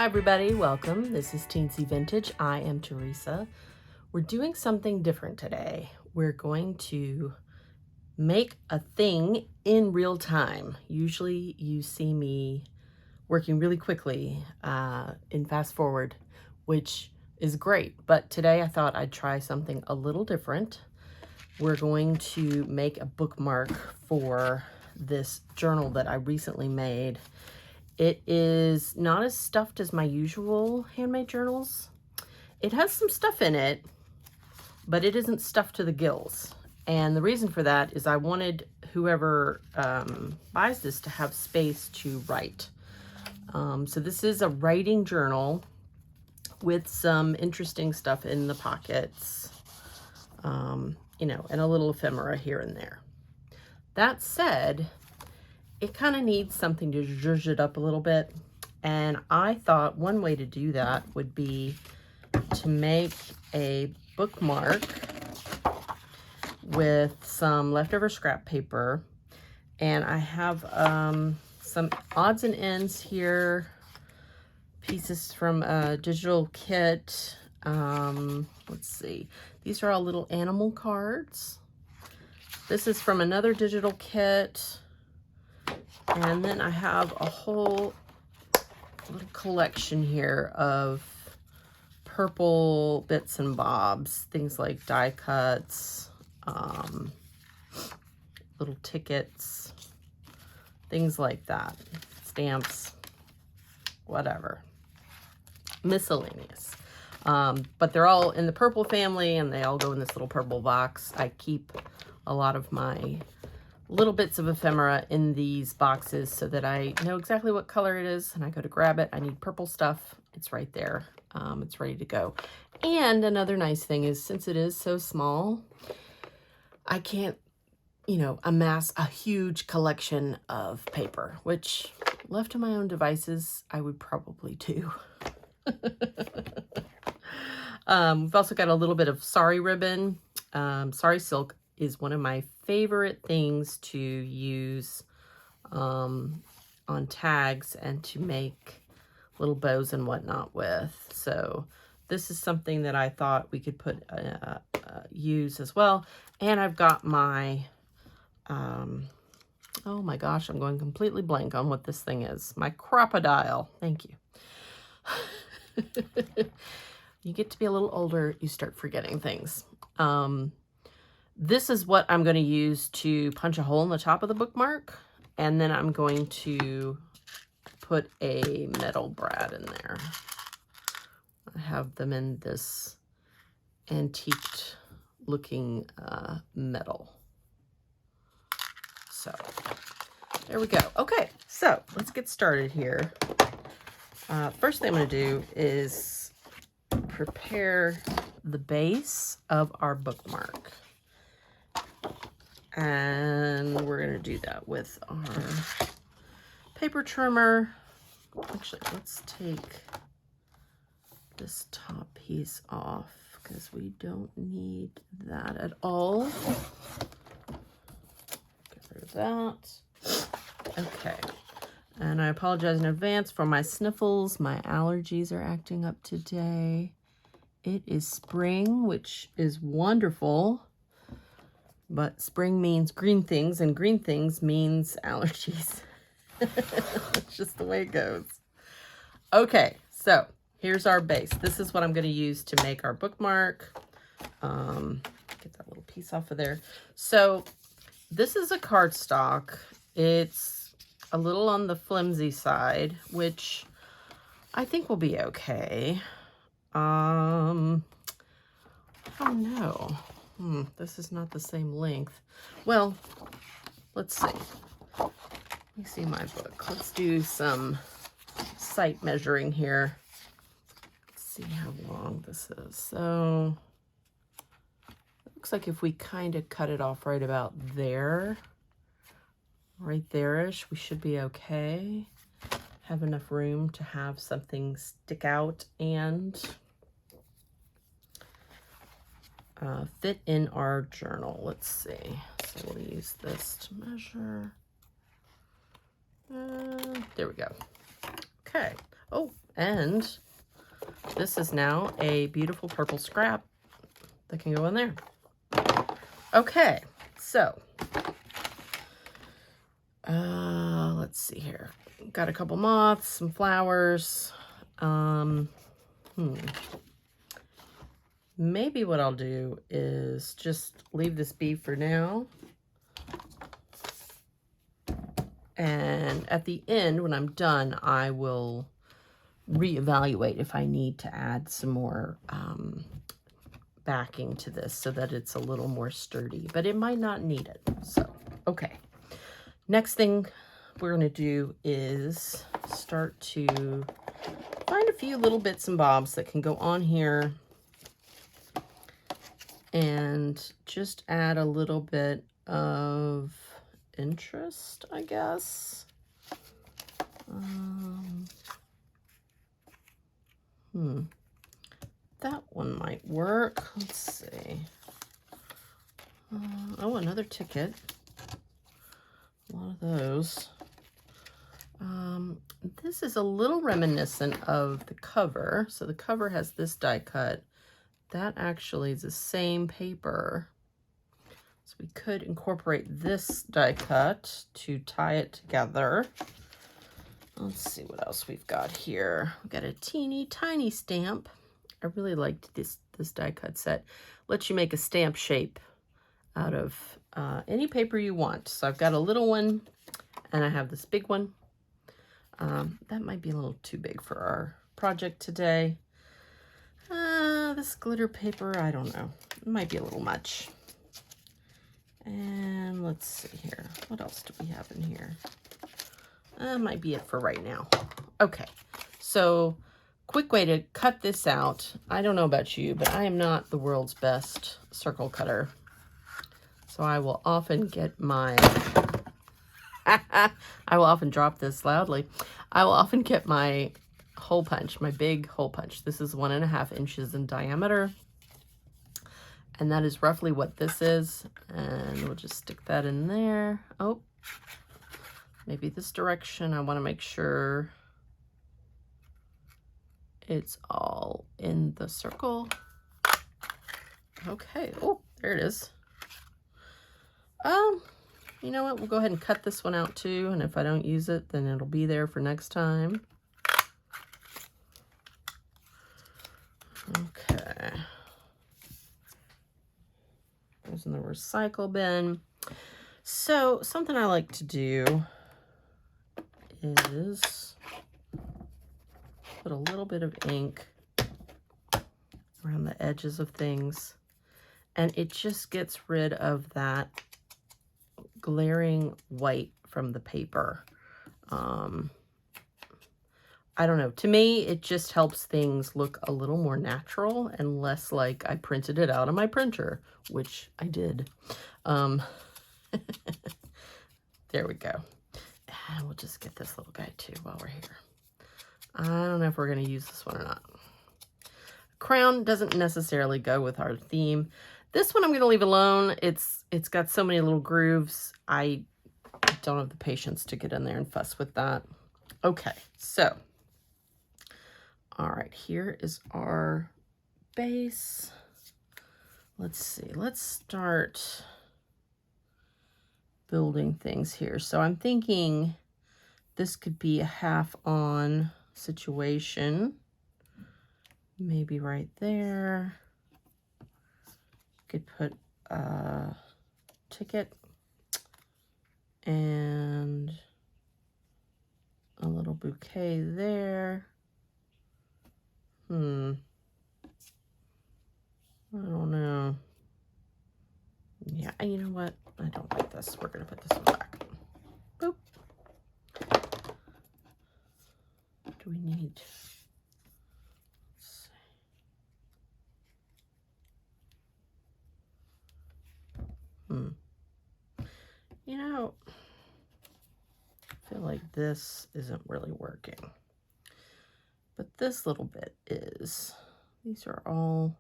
Hi everybody, welcome. This is Teensy Vintage. I am Teresa. We're doing something different today. We're going to make a thing in real time. Usually you see me working really quickly in fast forward, which is great. But today I thought I'd try something a little different. We're going to make a bookmark for this journal that I recently made. It is not as stuffed as my usual handmade journals. It has some stuff in it, but it isn't stuffed to the gills. And the reason for that is I wanted whoever buys this to have space to write. So this is a writing journal with some interesting stuff in the pockets, you know, and a little ephemera here and there. That said, it kind of needs something to zhuzh it up a little bit. And I thought one way to do that would be to make a bookmark with some leftover scrap paper. And I have some odds and ends here, pieces from a digital kit. Let's see, these are all little animal cards. This is from another digital kit. And then I have a whole little collection here of purple bits and bobs, things like die cuts, little tickets, things like that, stamps, whatever, miscellaneous. But they're all in the purple family and they all go in this little purple box. I keep a lot of my little bits of ephemera in these boxes so that I know exactly what color it is and I go to grab it. I need purple stuff. It's right there. It's ready to go. And another nice thing is, since it is so small, I can't, you know, amass a huge collection of paper, which left to my own devices, I would probably do. We've also got a little bit of Sari ribbon. Sari Silk is one of my favorite things to use on tags and to make little bows and whatnot with. So this is something that I thought we could put use as well. And I've got my oh my gosh, I'm going completely blank on what this thing is. My Crop-o-dile. Thank you. You get to be a little older, you start forgetting things. This is what I'm going to use to punch a hole in the top of the bookmark. And then I'm going to put a metal brad in there. I have them in this antiqued looking metal. So there we go. Okay, so let's get started here. First thing I'm going to do is prepare the base of our bookmark. And we're going to do that with our paper trimmer. Actually, let's take this top piece off because we don't need that at all. Get rid of that. Okay. And I apologize in advance for my sniffles. My allergies are acting up today. It is spring, which is wonderful. But spring means green things, and green things means allergies. It's just the way it goes. Okay, so here's our base. This is what I'm going to use to make our bookmark. Get that little piece off of there. So this is a cardstock. It's a little on the flimsy side, which I think will be okay. I don't know. This is not the same length. Well, let's see. Let me see my book. Let's do some sight measuring here. Let's see how long this is. So it looks like if we kind of cut it off right about there, right there-ish, we should be okay. Have enough room to have something stick out and fit in our journal. Let's see. So we'll use this to measure. There we go. Okay. Oh, And this is now a beautiful purple scrap that can go in there. Okay, so let's see here. Got a couple moths, some flowers. Maybe what I'll do is just leave this be for now. And at the end, when I'm done, I will reevaluate if I need to add some more backing to this so that it's a little more sturdy, but it might not need it. So, okay. Next thing we're going to do is start to find a few little bits and bobs that can go on here and just add a little bit of interest, I guess. That one might work. Let's see. Oh, another ticket. A lot of those. This is a little reminiscent of the cover. So the cover has this die cut. That actually is the same paper. So we could incorporate this die cut to tie it together. Let's see what else we've got here. We've got a teeny tiny stamp. I really liked this die cut set. Lets you make a stamp shape out of any paper you want. So I've got a little one and I have this big one. That might be a little too big for our project today. This glitter paper, I don't know. It might be a little much. And let's see here. What else do we have in here? That might be it for right now. Okay, so quick way to cut this out. I don't know about you, but I am not the world's best circle cutter. So I will often get my, I will often drop this loudly. I will often get my hole punch, my big hole punch. This is 1.5 inches in diameter. And that is roughly what this is. And we'll just stick that in there. Oh, maybe this direction. I want to make sure it's all in the circle. Okay. Oh, there it is. You know what? We'll go ahead and cut this one out too. And if I don't use it, then it'll be there for next time. Okay. Goes in the recycle bin. So something I like to do is put a little bit of ink around the edges of things, and it just gets rid of that glaring white from the paper. I don't know. To me, it just helps things look a little more natural and less like I printed it out on my printer, which I did. There we go. And we'll just get this little guy too while we're here. I don't know if we're going to use this one or not. Crown doesn't necessarily go with our theme. This one I'm going to leave alone. It's got so many little grooves. I don't have the patience to get in there and fuss with that. Okay, so all right, here is our base. Let's see. Let's start building things here. So I'm thinking this could be a half on situation. Maybe right there. Could put a ticket and a little bouquet there. I don't know. Yeah, you know what? I don't like this. We're going to put this one back. Boop. What do we need? Let's see. You know, I feel like this isn't really working. But this little bit is. These are all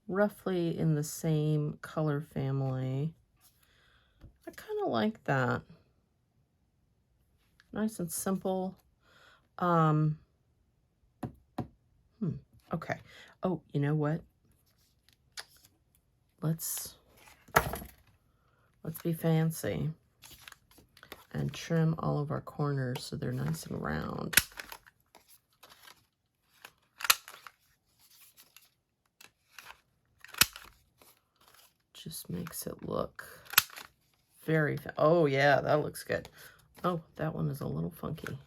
roughly in the same color family. I kind of like that. Nice and simple. Okay. Oh, you know what? Let's be fancy and trim all of our corners so they're nice and round. Just makes it look very, oh yeah, that looks good. Oh, that one is a little funky.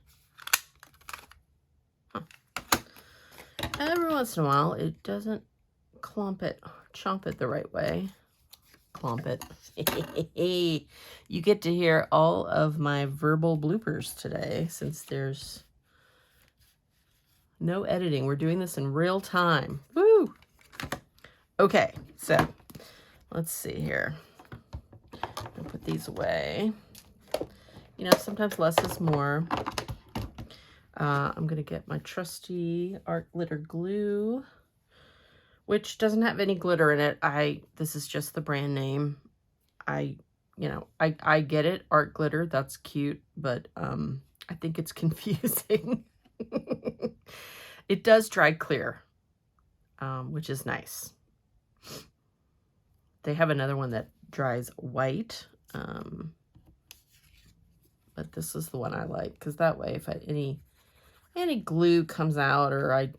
Huh. Every once in a while, it doesn't chomp it the right way. Clomp it. You get to hear all of my verbal bloopers today since there's no editing. We're doing this in real time. Woo! Okay, so let's see here. I'll put these away. You know, sometimes less is more. I'm going to get my trusty art glitter glue, which doesn't have any glitter in it. This is just the brand name. I get it, art glitter, that's cute, but I think it's confusing. It does dry clear, which is nice. They have another one that dries white, but this is the one I like, because that way if any glue comes out or I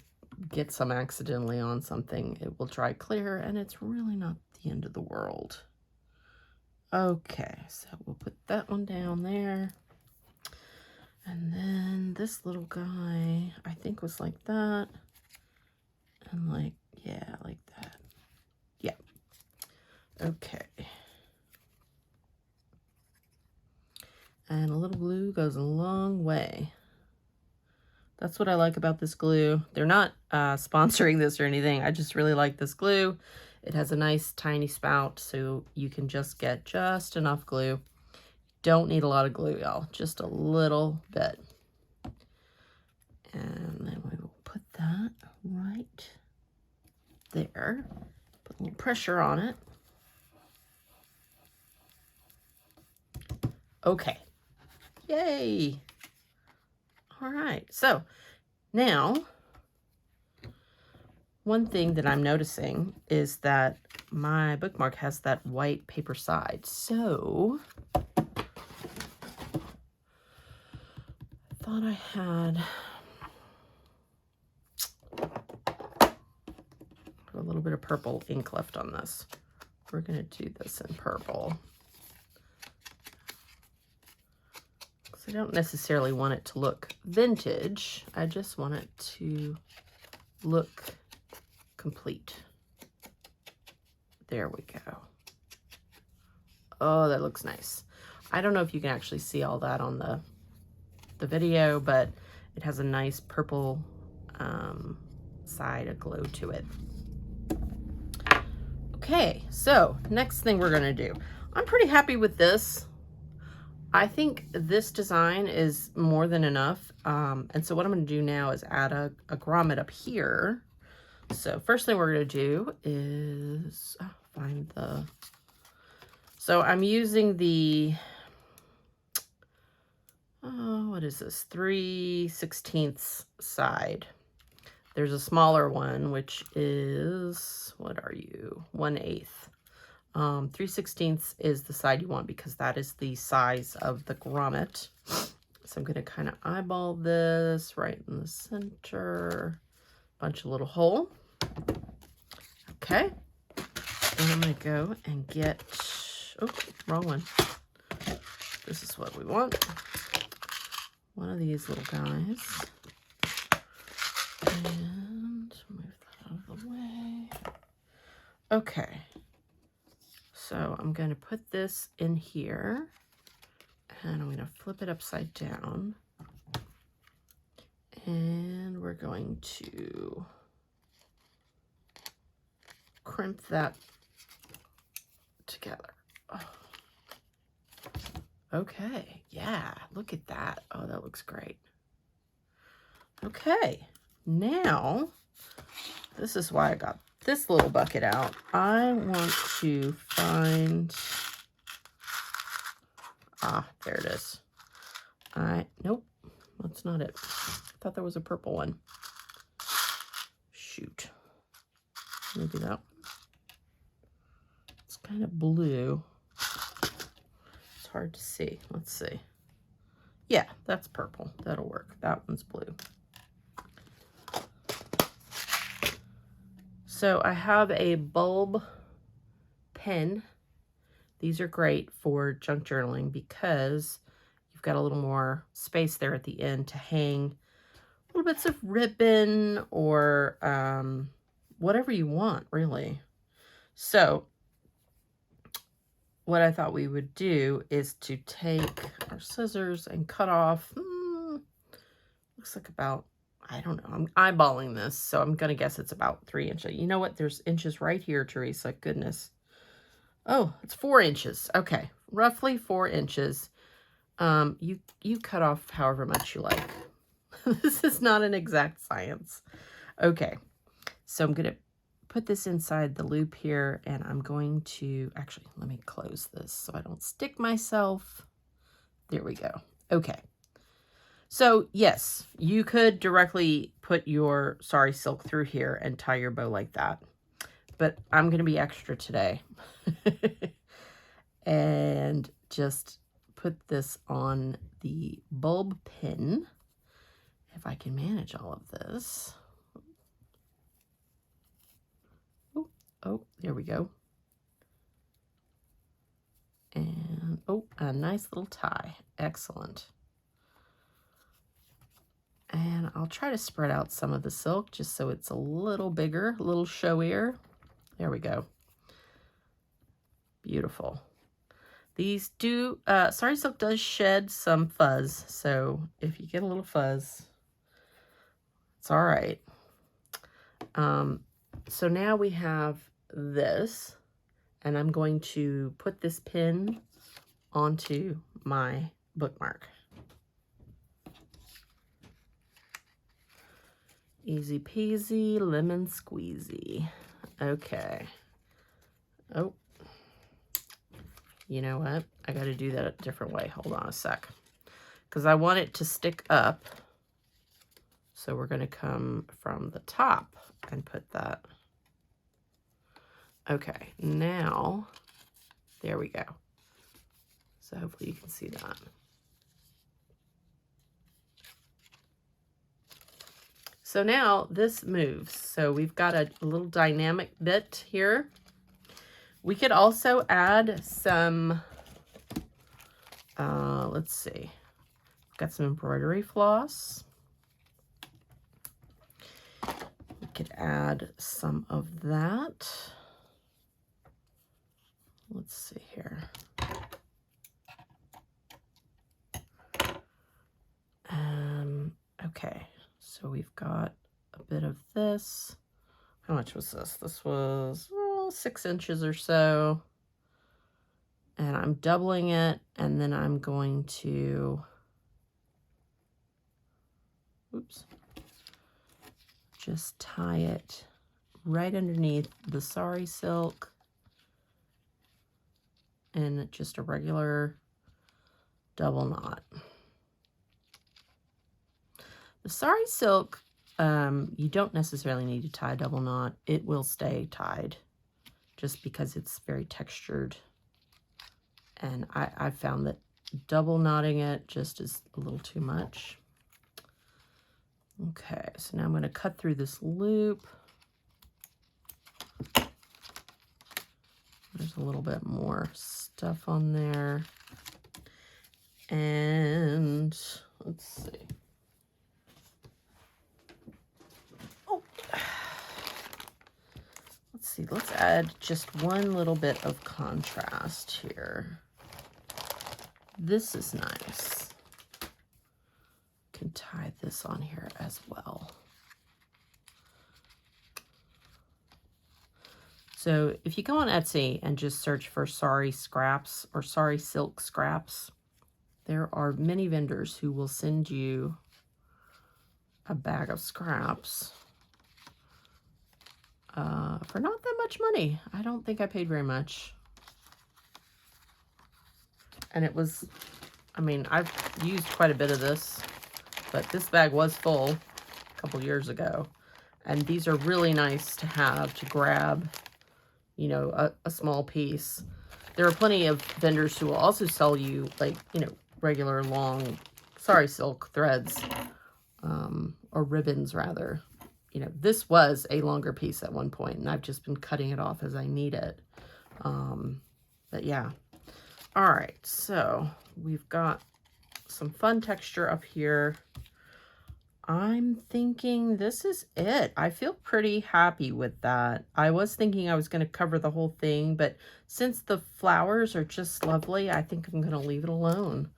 get some accidentally on something, it will dry clear, and it's really not the end of the world. Okay, so we'll put that one down there. And then this little guy, I think was like that. And like, yeah, like that. Yeah. Okay. And a little glue goes a long way. That's what I like about this glue. They're not sponsoring this or anything. I just really like this glue. It has a nice tiny spout, so you can just get just enough glue. Don't need a lot of glue, y'all. Just a little bit. And then we will put that right there. Put a little pressure on it. Okay. Yay! All right. So now, one thing that I'm noticing is that my bookmark has that white paper side. So I thought I had a little bit of purple ink left on this. We're going to do this in purple. I don't necessarily want it to look vintage. I just want it to look complete. There we go. Oh, that looks nice. I don't know if you can actually see all that on the video, but it has a nice purple side, a glow to it. Okay, so next thing we're gonna do. I'm pretty happy with this. I think this design is more than enough. And so what I'm going to do now is add a grommet up here. So first thing we're going to do is find the... So I'm using the... what is this? 3/16 side. There's a smaller one, which is... What are you? 1/8. 3/16 is the side you want because that is the size of the grommet. So I'm going to kind of eyeball this right in the center. Punch a little hole. Okay. And I'm going to go and get... Oh, wrong one. This is what we want. One of these little guys. And move that out of the way. Okay. So I'm going to put this in here, and I'm going to flip it upside down, and we're going to crimp that together. Oh. Okay, yeah, look at that. Oh, that looks great. Okay, now, this is why I got this little bucket out. I want to find, there it is. Nope, that's not it. I thought there was a purple one. shoot. Maybe that one. It's kind of blue. It's hard to see. Let's see. Yeah, that's purple. That'll work. That one's blue. So I have a bulb pen. These are great for junk journaling because you've got a little more space there at the end to hang little bits of ribbon or whatever you want, really. So what I thought we would do is to take our scissors and cut off, looks like about, I don't know, I'm eyeballing this, so I'm going to guess it's about 3 inches. You know what? There's inches right here, Teresa. Goodness. Oh, it's 4 inches. Okay, roughly 4 inches. You cut off however much you like. This is not an exact science. Okay, so I'm going to put this inside the loop here, and I'm going to, actually, let me close this so I don't stick myself. There we go. Okay. So yes, you could directly put your Sari Silk through here and tie your bow like that, but I'm going to be extra today and just put this on the bulb pin. If I can manage all of this. Oh, there we go. And, oh, a nice little tie. Excellent. And I'll try to spread out some of the silk just so it's a little bigger, a little showier. There we go. Beautiful. These do, Sari Silk does shed some fuzz, so if you get a little fuzz, it's all right. So now we have this, and I'm going to put this pin onto my bookmark. Easy peasy, lemon squeezy. Okay. Oh, you know what? I got to do that a different way. Hold on a sec. Because I want it to stick up. So we're going to come from the top and put that. Okay, now, there we go. So hopefully you can see that. So now this moves. So we've got a little dynamic bit here. We could also add some, let's see, got some embroidery floss. We could add some of that. Let's see here. Okay, so we've got a bit of this. How much was this? This was 6 inches or so. And I'm doubling it, and then I'm going to, oops, just tie it right underneath the Sari Silk. And just a regular double knot. The Sari Silk, you don't necessarily need to tie a double knot. It will stay tied just because it's very textured. And I found that double knotting it just is a little too much. Okay, so now I'm going to cut through this loop. There's a little bit more stuff on there. And let's see. Oh, let's see. Let's add just one little bit of contrast here. This is nice. Can tie this on here as well. So if you go on Etsy and just search for Sari scraps or Sari Silk scraps, there are many vendors who will send you a bag of scraps for not that much money. I don't think I paid very much. And it was, I mean, I've used quite a bit of this, but this bag was full a couple years ago. And these are really nice to have to grab, you know, a small piece. There are plenty of vendors who will also sell you, like, you know, regular long Sari Silk threads, or ribbons rather. You know, this was a longer piece at one point, and I've just been cutting it off as I need it. But yeah. All right, so we've got some fun texture up here. I'm thinking this is it. I feel pretty happy with that. I was thinking I was going to cover the whole thing, but since the flowers are just lovely, I think I'm going to leave it alone.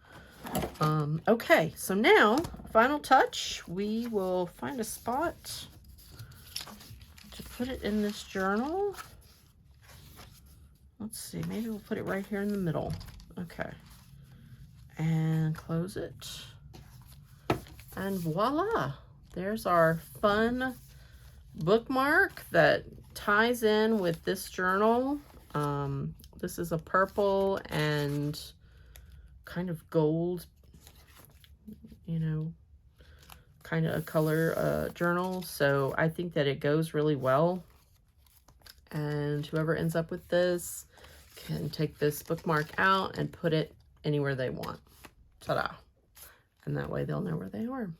Okay, so now, final touch, we will find a spot to put it in this journal. Let's see, maybe we'll put it right here in the middle. Okay. And close it. And voila, there's our fun bookmark that ties in with this journal. This is a purple and kind of gold, you know, kind of a color journal. So I think that it goes really well. And whoever ends up with this can take this bookmark out and put it anywhere they want. Ta-da. And that way they'll know where they are.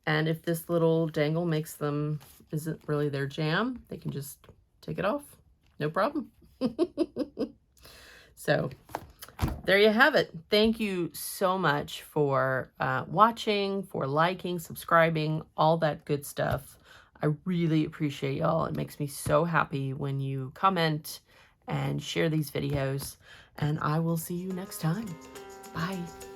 And if this little dangle makes them, isn't really their jam, they can just take it off. No problem. So there you have it. Thank you so much for watching, for liking, subscribing, all that good stuff. I really appreciate y'all. It makes me so happy when you comment and share these videos. And I will see you next time. Bye.